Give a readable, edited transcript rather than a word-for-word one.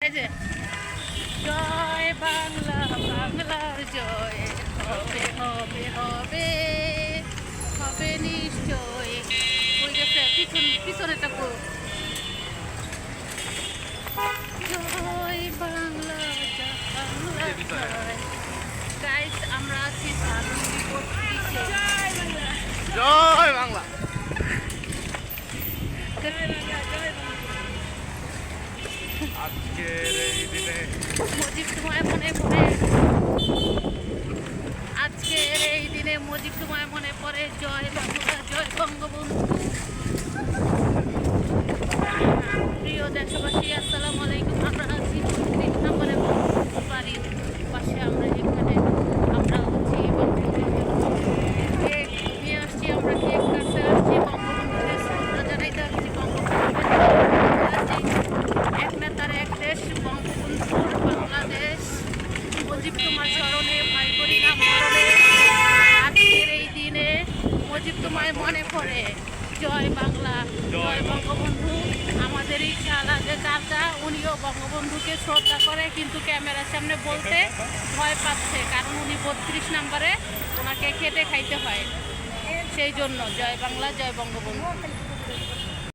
এই যে জয় বাংলা, বাংলার জয় হবে হবে হবে হবে নিশ্চয়। ওই গেছে পিছনেটা কো জয় বাংলা, বাংলা জয়। গাইস আমরা আছি জয় বাংলা। আজকের এই দিনে মুজিব তোমায় মনে পড়ে, আজকের এই দিনে মুজিব তোমায় মনে পড়ে। জয় বাংলা, জয় বঙ্গবন্ধু। প্রিয় দেশবাসী আসসালামু আলাইকুম। আমরা আছি ৩৫ নম্বরে বাড়ির পাশে। আমরা এখানে আমরা হচ্ছি কেক নিয়ে আসছি, আমরা কেক কাটতে আসছি, বঙ্গবন্ধুকে শ্রদ্ধা জানাইতে আসছি। এক নেতার এক দেশ, বঙ্গবন্ধুর বাংলাদেশ। মুজিব তোমার স্মরণে ভাই করি না মরণে। আজকের এই দিনে মুজিব তোমায় মনে পড়ে। জয় বাংলা, জয় বঙ্গবন্ধু। আমাদের ইচ্ছা লাগে চাচা, উনিও বঙ্গবন্ধুকে শ্রদ্ধা করে, কিন্তু ক্যামেরার সামনে বলতে ভয় পাচ্ছে, কারণ উনি ৩২ নম্বরে, ওনাকে খেটে খাইতে হয়। সেই জন্য জয় বাংলা, জয় বঙ্গবন্ধু।